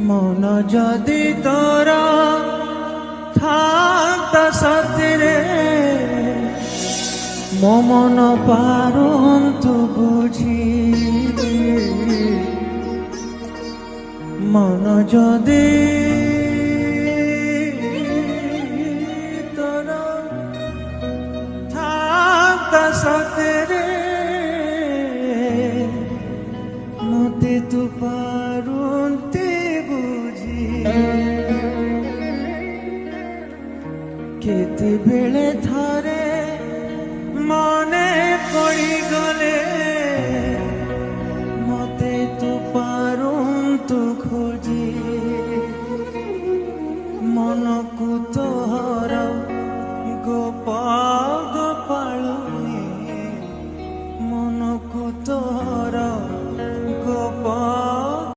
মন যদি তোরা থাকতা সাথে মন পারন্তু বুঝি মন যদি তোরা থাকতা সাথে মতে তু পারন্তে বুঝি কেতেবেলে থরে মনে পড়ি গলে মতে তু পারন্তু খোঁজি